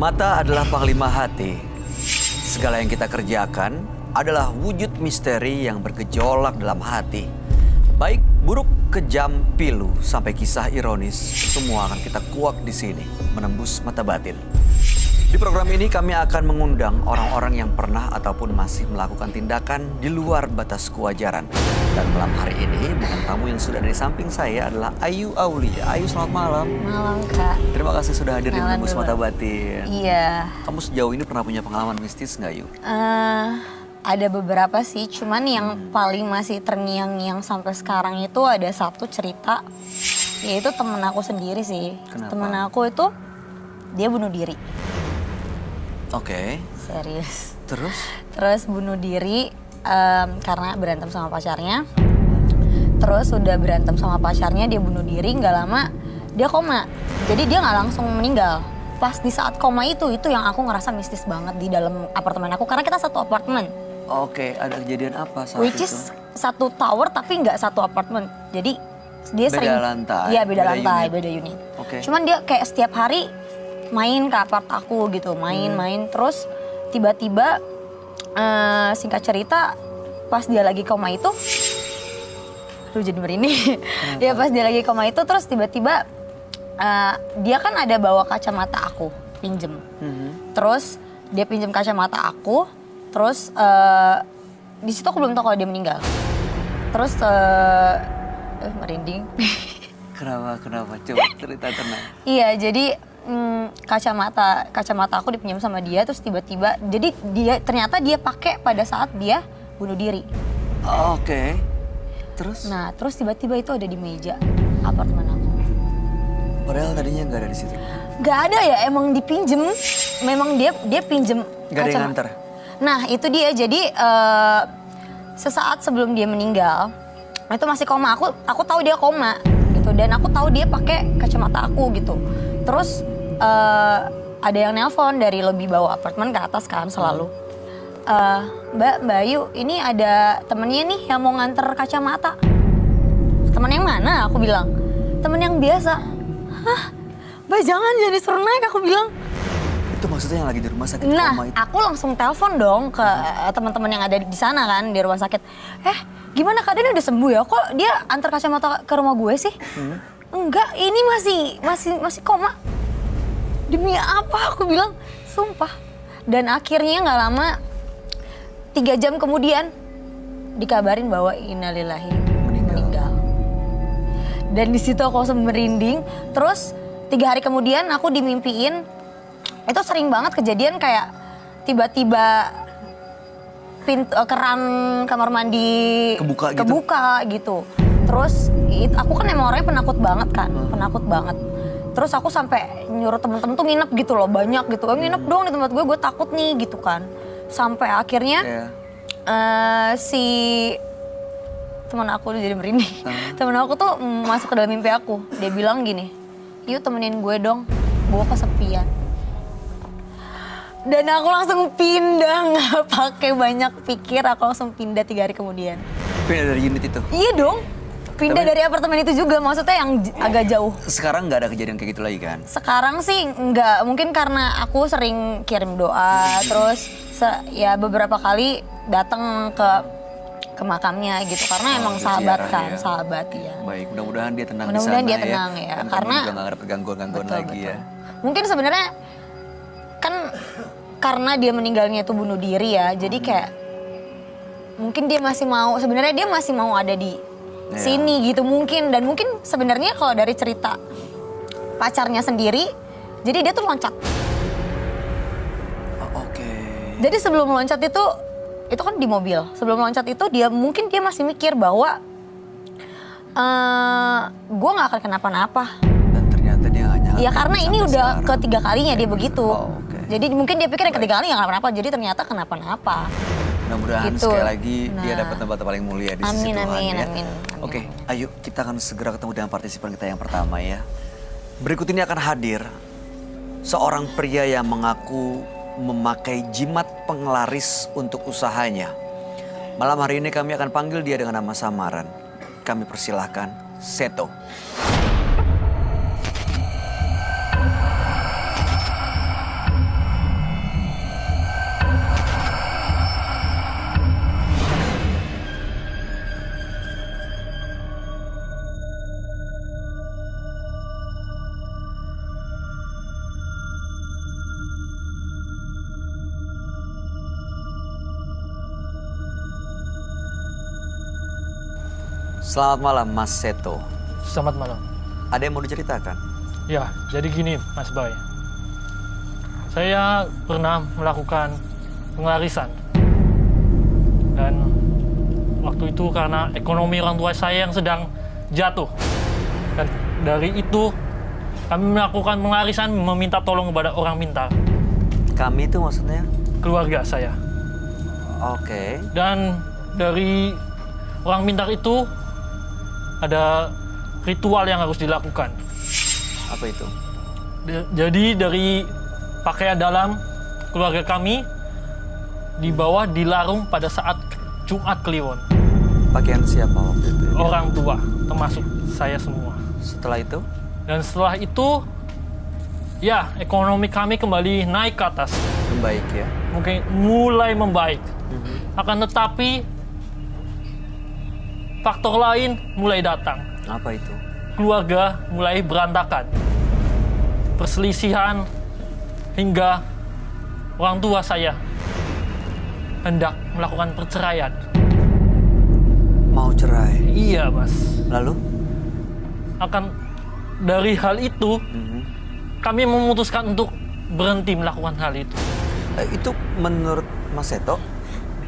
Mata adalah panglima hati. Segala yang kita kerjakan adalah wujud misteri yang bergejolak dalam hati. Baik, buruk, kejam, pilu, sampai kisah ironis, semua akan kita kuak di sini, menembus mata batin. Di program ini kami akan mengundang orang-orang yang pernah ataupun masih melakukan tindakan di luar batas kewajaran. Dan malam hari ini, bintang tamu yang sudah ada di samping saya adalah Ayu Aulia. Ayu, selamat malam. Malam, Kak. Terima kasih sudah hadir di menembus mata batin. Iya. Kamu sejauh ini pernah punya pengalaman mistis nggak, Ayu? Ada beberapa sih, cuman yang paling masih terngiang-ngiang sampai sekarang itu ada satu cerita. Yaitu temen aku sendiri sih. Kenapa? Temen aku itu, dia bunuh diri. Oke. Serius. Terus bunuh diri karena berantem sama pacarnya. Terus udah berantem sama pacarnya, dia bunuh diri, nggak lama dia koma. Jadi dia nggak langsung meninggal. Pas di saat koma itu yang aku ngerasa mistis banget di dalam apartemen aku. Karena kita satu apartemen. Oke, ada kejadian apa saat Which itu? is satu tower tapi nggak satu apartemen. Jadi dia Beda sering... lantai, Iya beda lantai, unit. beda unit. Oke. Cuman dia kayak setiap hari main ke apart aku gitu. Main. Terus tiba-tiba singkat cerita pas dia lagi koma itu... Aduh jadi merinding. Ya pas dia lagi koma itu terus tiba-tiba dia kan ada bawa kacamata aku, pinjem. Terus dia pinjem kacamata aku, terus di situ aku belum tahu kalau dia meninggal. Terus merinding. Kenapa? Coba cerita tenang. Iya, jadi kacamata aku dipinjam sama dia, terus tiba-tiba, jadi ternyata dia pakai pada saat dia bunuh diri. Oke. Terus? Nah, terus tiba-tiba itu ada di meja apartemen aku. Padahal tadinya nggak ada di situ. Gak ada ya, emang dipinjem. Memang dia pinjem Nggak ada yang nganter? Nah itu dia, jadi sesaat sebelum dia meninggal, itu masih koma, aku tahu dia koma gitu. Dan aku tahu dia pakai kacamata aku gitu. Terus ada yang nelpon dari lobi bawah apartemen ke atas kan selalu. Mbak Ayu, ini ada temennya nih yang mau nganter kacamata. Temen yang mana? Aku bilang. Temen yang biasa. Hah? Mbak jangan disuruh naik, aku bilang. Itu maksudnya yang lagi di rumah sakit Nah, koma itu? aku langsung telepon dong ke teman-teman yang ada di sana kan, di rumah sakit. Gimana keadaannya udah sembuh ya? Kok dia antar kacamata ke rumah gue sih? Enggak, ini masih koma. Demi apa? Aku bilang, sumpah. Dan akhirnya nggak lama, 3 jam kemudian dikabarin bahwa innalillahi meninggal. Dan di situ aku langsung merinding. Terus 3 hari kemudian aku dimimpiin. Itu sering banget kejadian kayak tiba-tiba keran kamar mandi kebuka gitu. Terus aku kan emang orangnya penakut banget kan, penakut banget. Terus aku sampai nyuruh temen-temen tuh nginep gitu loh, banyak gitu. Nginep dong di tempat gue takut nih gitu kan. Sampai akhirnya si teman aku jadi merinding. Temen aku tuh masuk ke dalam mimpi aku. Dia bilang gini, yuk temenin gue dong, gue kesepian. Dan aku langsung pindah, nggak pakai banyak pikir, aku langsung pindah 3 hari kemudian. Pindah dari unit itu? Iya dong, pindah dari apartemen itu juga, maksudnya yang agak jauh. Sekarang nggak ada kejadian kayak gitu lagi kan? Sekarang sih nggak, mungkin karena aku sering kirim doa, terus ya beberapa kali datang ke makamnya gitu, karena emang sahabat kan, sahabat ya. Baik, mudah-mudahan dia tenang di sana ya. Mudah-mudahan dia tenang ya, Dan karena juga nggak ada gangguan-gangguan lagi ya. Mungkin sebenarnya kan karena dia meninggalnya itu bunuh diri ya, jadi kayak mungkin dia masih mau, sebenarnya dia masih mau ada di sini gitu mungkin. Dan mungkin sebenarnya kalau dari cerita pacarnya sendiri, jadi dia tuh loncat. Oke. Jadi sebelum loncat itu kan di mobil. Sebelum loncat itu mungkin dia masih mikir bahwa gue nggak akan kenapa-napa. Dan ternyata dia nggak nyangka. Ya karena ini udah ketiga kalinya dia begitu. Oke. Jadi mungkin dia pikir yang ketiga kali nggak kenapa-napa. Jadi ternyata kenapa-napa. Mudah-mudahan Gitu. sekali lagi dia Nah. dapat tempat paling mulia di sisi Tuhan ya. Amin. Oke, ayo kita akan segera ketemu dengan partisipan kita yang pertama ya. Berikut ini akan hadir seorang pria yang mengaku memakai jimat penglaris untuk usahanya. Malam hari ini kami akan panggil dia dengan nama samaran. Kami persilahkan Seto. Selamat malam Mas Seto. Selamat malam. Ada yang mau diceritakan? Ya, jadi gini Mas Bay. Saya pernah melakukan pengelarisan. Dan waktu itu karena ekonomi orang tua saya yang sedang jatuh. Dan dari itu kami melakukan pengelarisan meminta tolong kepada orang pintar. Kami itu maksudnya? Keluarga saya. Oke. Dan dari orang pintar itu ada ritual yang harus dilakukan. Apa itu? Jadi dari pakaian dalam keluarga kami dibawa dilarung pada saat Jumat Kliwon. Pakaian siapa waktu itu? Orang tua, termasuk saya semua. Setelah itu? Dan setelah itu, ya ekonomi kami kembali naik ke atas. Membaik ya? Mungkin mulai membaik. Akan tetapi, faktor lain mulai datang. Apa itu? Keluarga mulai berantakan. Perselisihan hingga orang tua saya hendak melakukan perceraian. Mau cerai? Iya, Mas. Lalu? Akan dari hal itu, kami memutuskan untuk berhenti melakukan hal itu. Itu menurut Mas Seto,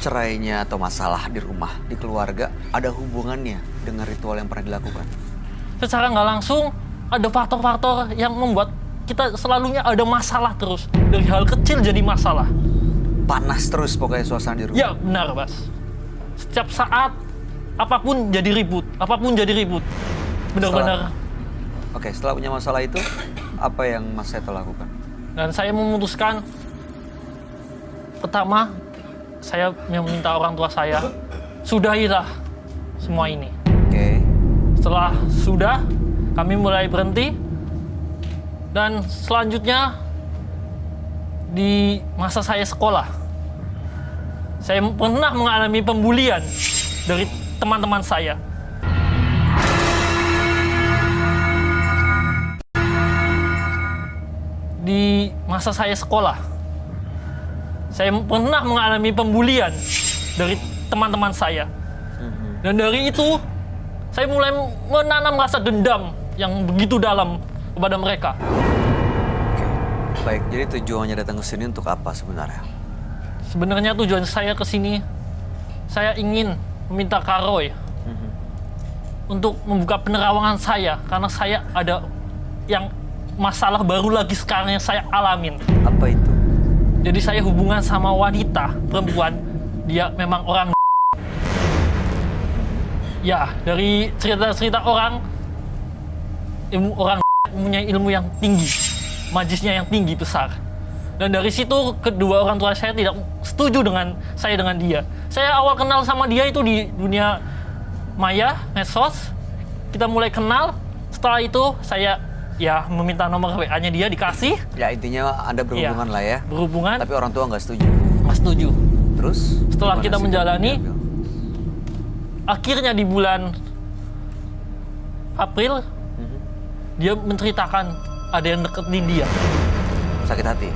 cerainya atau masalah di rumah, di keluarga, ada hubungannya dengan ritual yang pernah dilakukan? Secara nggak langsung, ada faktor-faktor yang membuat kita selalunya ada masalah terus. Dari hal kecil jadi masalah. Panas terus pokoknya suasana di rumah? Ya, benar, Mas. Setiap saat, apapun jadi ribut. Apapun jadi ribut. Benar-benar. Oke, setelah punya masalah itu, apa yang Mas Seto lakukan? Dan saya memutuskan, pertama, saya meminta orang tua saya, sudahilah semua ini. Oke. Setelah sudah, kami mulai berhenti. Dan selanjutnya, di masa saya sekolah, saya pernah mengalami pembulian dari teman-teman saya. Di masa saya sekolah, saya pernah mengalami pembulian dari teman-teman saya. Dan dari itu, saya mulai menanam rasa dendam yang begitu dalam kepada mereka. Oke. Baik, jadi tujuannya datang ke sini untuk apa sebenarnya? Sebenarnya tujuan saya ke sini, saya ingin meminta Kak Roy untuk membuka penerawangan saya, karena saya ada yang masalah baru lagi sekarang yang saya alamin. Apa itu? Jadi saya hubungan sama wanita, perempuan, dia memang orang. Ya, dari cerita-cerita orang mempunyai ilmu yang tinggi, majisnya yang tinggi besar. Dan dari situ kedua orang tua saya tidak setuju dengan dia. Saya awal kenal sama dia itu di dunia maya, medsos. Kita mulai kenal. Setelah itu saya meminta nomor WA-nya dia, dikasih. Ya intinya Anda berhubungan lah ya. Berhubungan. Tapi orang tua nggak setuju. Nggak setuju. Terus? Setelah kita sikap menjalani, dia? akhirnya di bulan April, dia menceritakan ada yang deketin dia. Sakit hati?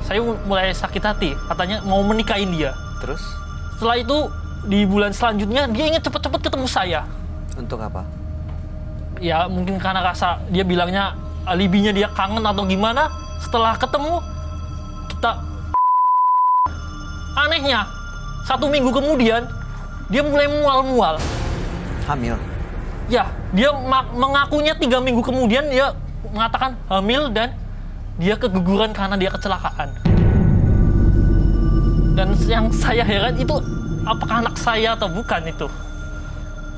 Saya mulai sakit hati, katanya mau menikahin dia. Terus? Setelah itu, di bulan selanjutnya, dia ingin cepet-cepet ketemu saya. Untuk apa? Ya, mungkin karena rasa, dia bilangnya alibinya dia kangen atau gimana. Setelah ketemu, kita... Anehnya, 1 minggu kemudian, dia mulai mual-mual. Hamil? Ya, dia mengakunya 3 minggu kemudian dia mengatakan hamil dan dia keguguran karena dia kecelakaan. Dan yang saya heran itu apakah anak saya atau bukan itu?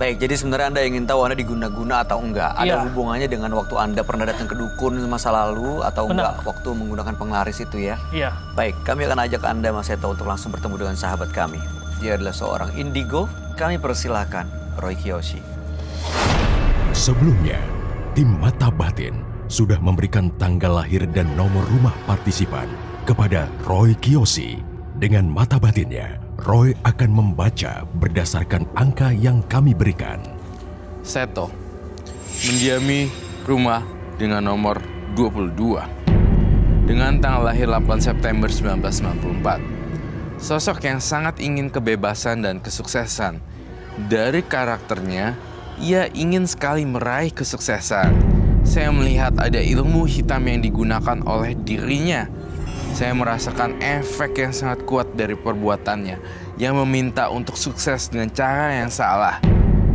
Baik, jadi sebenarnya Anda ingin tahu Anda diguna-guna atau enggak? Ada Iya. hubungannya dengan waktu Anda pernah datang ke dukun masa lalu atau Benar. enggak waktu menggunakan penglaris itu ya? Iya. Baik, kami akan ajak Anda Mas Seto untuk langsung bertemu dengan sahabat kami. Dia adalah seorang indigo. Kami persilahkan Roy Kiyoshi. Sebelumnya, tim Mata Batin sudah memberikan tanggal lahir dan nomor rumah partisipan kepada Roy Kiyoshi. Dengan mata batinnya, Roy akan membaca berdasarkan angka yang kami berikan. Seto mendiami rumah dengan nomor 22 dengan tanggal lahir 8 September 1994. Sosok yang sangat ingin kebebasan dan kesuksesan. Dari karakternya, ia ingin sekali meraih kesuksesan. Saya melihat ada ilmu hitam yang digunakan oleh dirinya. Saya merasakan efek yang sangat kuat dari perbuatannya yang meminta untuk sukses dengan cara yang salah.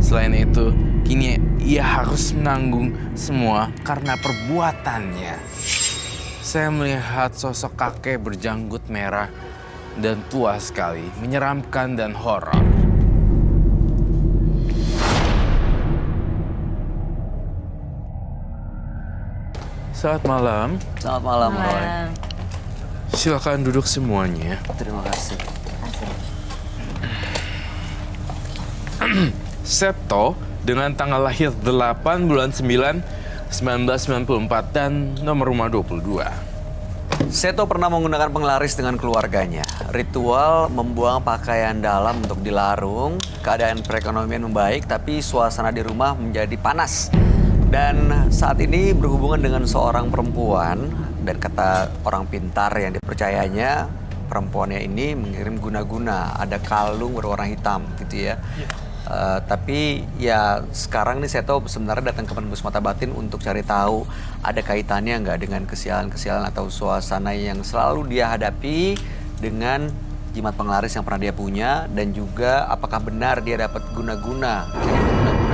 Selain itu, kini ia harus menanggung semua karena perbuatannya. Saya melihat sosok kakek berjanggut merah dan tua sekali, menyeramkan dan horor. Selamat malam. Selamat malam, Roy. Silakan duduk semuanya. Terima kasih. Seto dengan tanggal lahir 8 bulan 9 1994 dan nomor rumah 22. Seto pernah menggunakan penglaris dengan keluarganya. Ritual membuang pakaian dalam untuk dilarung. Keadaan perekonomian membaik, tapi suasana di rumah menjadi panas. Dan saat ini berhubungan dengan seorang perempuan. Dan kata orang pintar yang dipercayanya, perempuannya ini mengirim guna-guna. Ada kalung berwarna hitam gitu ya. Tapi ya sekarang nih Seto sebenarnya datang ke penembus mata batin untuk cari tahu ada kaitannya nggak dengan kesialan-kesialan atau suasana yang selalu dia hadapi dengan jimat penglaris yang pernah dia punya, dan juga apakah benar dia dapat guna-guna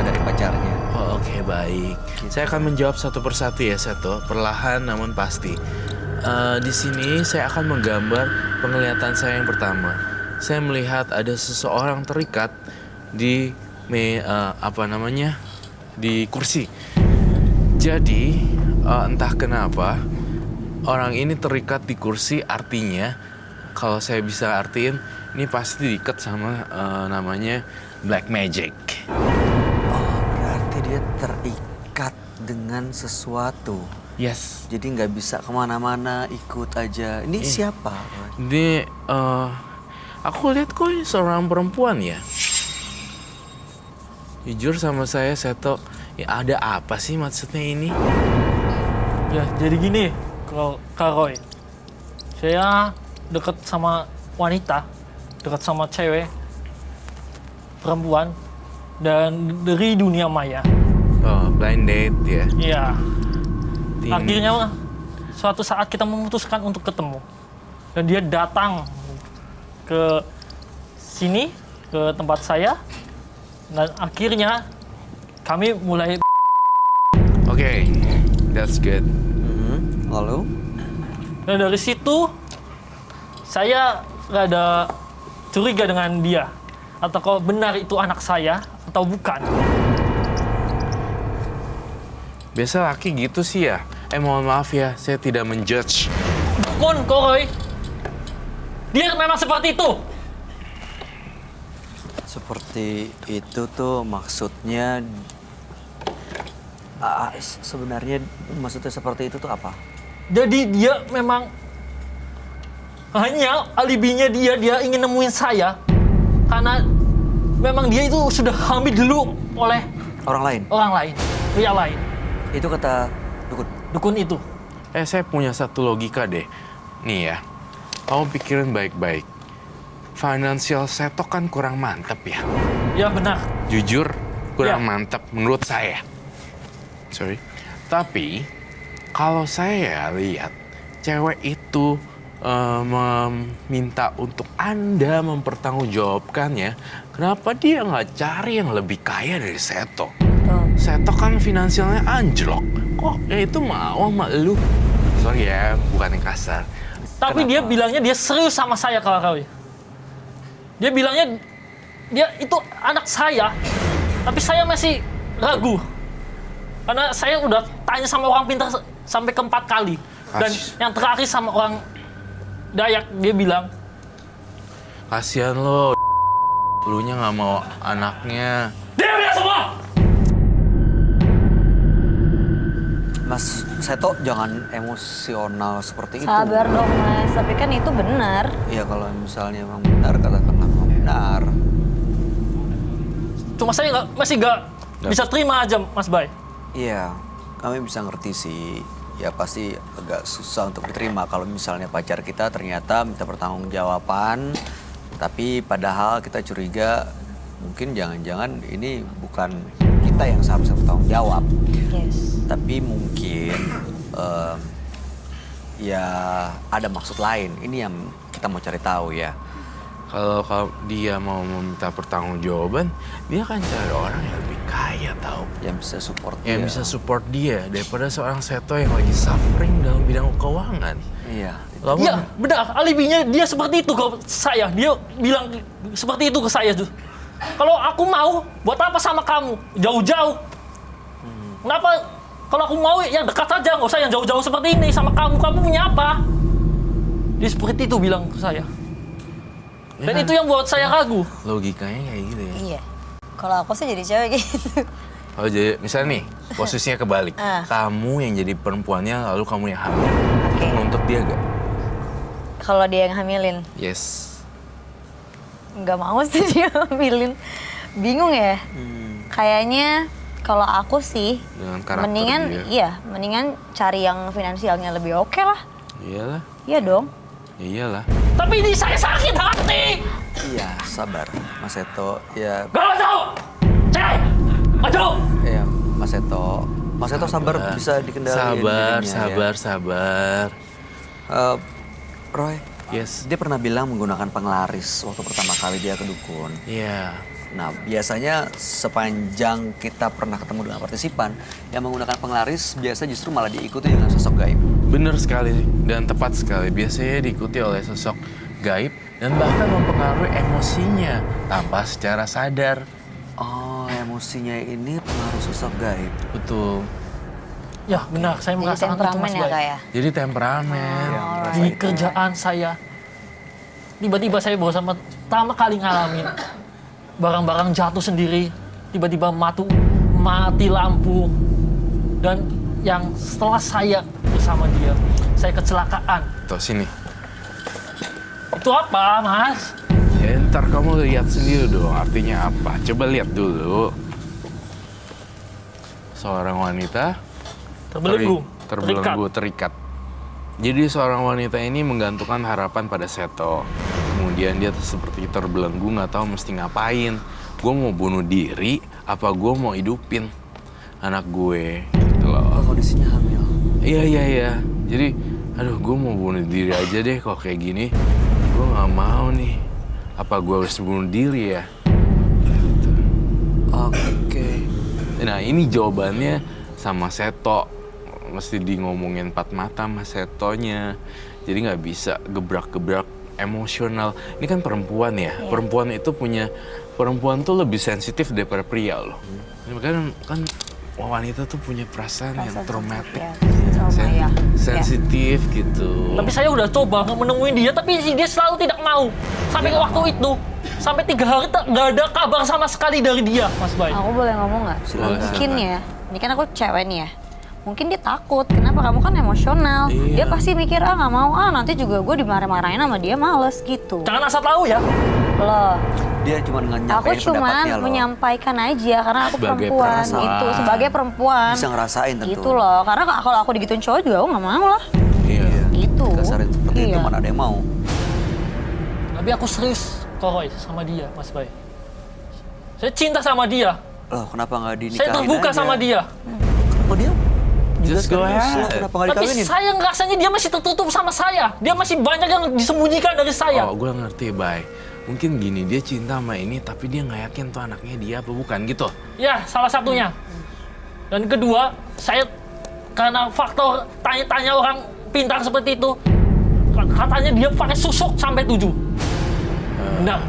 dari pacarnya. Oh, oke, baik. Saya akan menjawab satu persatu ya, Seto. Perlahan namun pasti. Di sini saya akan menggambar penglihatan saya yang pertama. Saya melihat ada seseorang terikat di di kursi. Jadi entah kenapa orang ini terikat di kursi, artinya kalau saya bisa artiin ini pasti diikat sama namanya black magic. Oh, berarti dia terikat dengan sesuatu. Yes. Jadi nggak bisa kemana-mana, ikut aja. Ini siapa, Roy? Ini aku lihat kok ini seorang perempuan ya. Jujur sama saya, Seto, ya ada apa sih maksudnya ini? Ya, jadi gini, kalau Kak Roy, saya deket sama wanita, deket sama cewek, perempuan, dan dari dunia maya. Oh, blind date ya? Iya. Akhirnya suatu saat kita memutuskan untuk ketemu. Dan dia datang ke sini, ke tempat saya. Dan akhirnya kami mulai... Oke, that's good. Lalu? Dan dari situ saya rada curiga dengan dia. Atau kalau benar itu anak saya atau bukan. Biasa laki gitu sih ya. Mohon maaf ya, saya tidak menjudge. Dukun, Roy. Dia memang seperti itu. Seperti itu tuh maksudnya, sebenarnya maksudnya seperti itu tuh apa? Jadi dia memang hanya alibinya dia ingin nemuin saya karena memang dia itu sudah hamil dulu oleh Orang lain? pria lain. Itu kata dukun? Dukun itu. Saya punya satu logika deh. Nih ya, kamu pikirin baik-baik. Financial Seto kan kurang mantep ya. Ya benar. Jujur, kurang Ya. mantep menurut saya. Sorry. Tapi, kalau saya lihat, cewek itu meminta untuk Anda mempertanggungjawabkannya, kenapa dia nggak cari yang lebih kaya dari Seto? Seto kan finansialnya anjlok. Kok ya itu mau sama lu? Sorry ya, bukan yang kasar. Tapi Kenapa? dia bilangnya dia serius sama saya, Kak Roy. Dia bilangnya dia itu anak saya, tapi saya masih ragu. Karena saya udah tanya sama orang pintar sampai ke 4 kali. Dan yang terakhir sama orang Dayak, dia bilang, Kasian lo, lunya nggak mau anaknya. dia bilang semua! Mas Seto jangan emosional seperti itu. Sabar dong Mas, tapi kan itu benar. Ya kalau misalnya memang benar, katakanlah memang benar. Cuma saya masih nggak bisa terima aja, Mas Bay. Iya, kami bisa ngerti sih. Ya pasti agak susah untuk diterima kalau misalnya pacar kita ternyata minta pertanggungjawaban, tapi padahal kita curiga mungkin jangan-jangan ini bukan kita yang seharusnya bertanggung jawab. Yes. Tapi mungkin ya ada maksud lain. Ini yang kita mau cari tahu ya. Kalau dia mau meminta pertanggungjawaban, dia akan cari orang yang lebih kaya tahu. Yang bisa support Yang dia. bisa support dia daripada seorang Seto yang lagi suffering dalam bidang keuangan. Iya. Kamu Iya, benar. Alibinya dia seperti itu ke saya. Dia bilang seperti itu ke saya tuh. Kalau aku mau, buat apa sama kamu? Jauh-jauh. Kenapa? Kalau aku mau yang dekat saja, nggak usah yang jauh-jauh seperti ini sama kamu. Kamu punya apa? Dia seperti itu bilang ke saya. Dan itu yang buat saya ragu. logikanya kayak gitu ya. Iya. Kalau aku sih jadi cewek gitu. Oh jadi misalnya nih posisinya kebalik. Kamu yang jadi perempuannya lalu kamu yang hamil. Oke. Untuk dia gak? Kalau dia yang hamilin, Yes. nggak mau sih dia hamilin. Bingung ya. Kayaknya kalau aku sih Dengan karakter mendingan dia. iya, mendingan cari yang finansialnya lebih oke lah. Iyalah. Iya dong. Ya iyalah. Tapi ini saya sakit hati. Iya, sabar Mas Seto. Ya, Gak maju! Cek! Maju! ya Mas Seto. Mas Seto sabar bisa dikendalikan. Sabar. Roy, Yes. dia pernah bilang menggunakan penglaris waktu pertama kali dia ke dukun. Iya. Nah, biasanya sepanjang kita pernah ketemu dengan partisipan yang menggunakan penglaris, biasa justru malah diikuti dengan sosok gaib. Bener sekali dan tepat sekali. Biasanya diikuti oleh sosok gaib dan bahkan mempengaruhi emosinya tanpa secara sadar. Oh, emosinya ini pengaruh sosok gaib. Betul. Ya benar, saya Jadi merasakan itu temperamen Mas ya Bay. Kak ya. Jadi temperamen. Di kerjaan saya, tiba-tiba saya baru sama pertama kali ngalamin barang-barang jatuh sendiri, tiba-tiba mati lampu, dan yang setelah saya bersama dia, saya kecelakaan. Tuh sini. Itu apa, Mas? Ya ntar kamu lihat sendiri dong artinya apa. Coba lihat dulu. Seorang wanita Terbelenggu, terbelenggu, terikat. Jadi seorang wanita ini menggantungkan harapan pada Seto. Kemudian dia seperti terbelenggu, nggak tahu mesti ngapain. Gue mau bunuh diri, apa gue mau hidupin anak gue, gitu Oh, loh. kondisinya hamil. Iya. Jadi, aduh gue mau bunuh diri aja deh kok kayak gini. Gue nggak mau nih. Apa gue harus bunuh diri ya? Gitu. Oke. Nah ini jawabannya sama Seto. Mesti di ngomongin empat mata sama Setonya. Jadi nggak bisa gebrak-gebrak emosional. Ini kan perempuan ya. Perempuan itu perempuan tuh lebih sensitif daripada pria loh. Ini kan wanita tuh punya perasaan yang traumatik. Ya, trauma ya. Sensitif gitu. Tapi saya udah coba menemui dia, tapi dia selalu tidak mau. Sampai ke waktu itu, sampai 3 hari nggak ada kabar sama sekali dari dia, Mas Bay. Aku boleh ngomong nggak? Silakan. Mungkin ya, ini kan aku cewek nih ya. Mungkin dia takut, kenapa kamu kan emosional. Iya. Dia pasti mikir, nggak mau, nanti juga gue dimarah-marahin sama dia, males gitu. Jangan asal tahu ya. Loh, Dia cuma aku nyampein cuma pendapatnya loh. menyampaikan aja, karena aku Sebagai perempuan perasaan. gitu. Sebagai perempuan. Bisa ngerasain tentu. Gitu loh, karena kalau aku digituin cowok juga aku nggak mau lah. Iya. Gitu. Kasarin seperti itu Iya. mana ada yang mau. Tapi aku serius, Roy, sama dia, Mas Bay. Saya cinta sama dia. Loh, kenapa nggak dinikahin Saya terbuka aja? sama dia. Kenapa dia? Just go serius ahead. loh, kenapa nggak Tapi dikawinin? saya ngerasanya dia masih tertutup sama saya. Dia masih banyak yang disembunyikan dari saya. Oh, gue ngerti, Bay. Mungkin gini, dia cinta sama ini, tapi dia nggak yakin tuh anaknya dia apa bukan gitu. Ya, salah satunya. Dan kedua, saya karena faktor tanya-tanya orang pintar seperti itu, katanya dia pakai susuk sampai 7. Benar.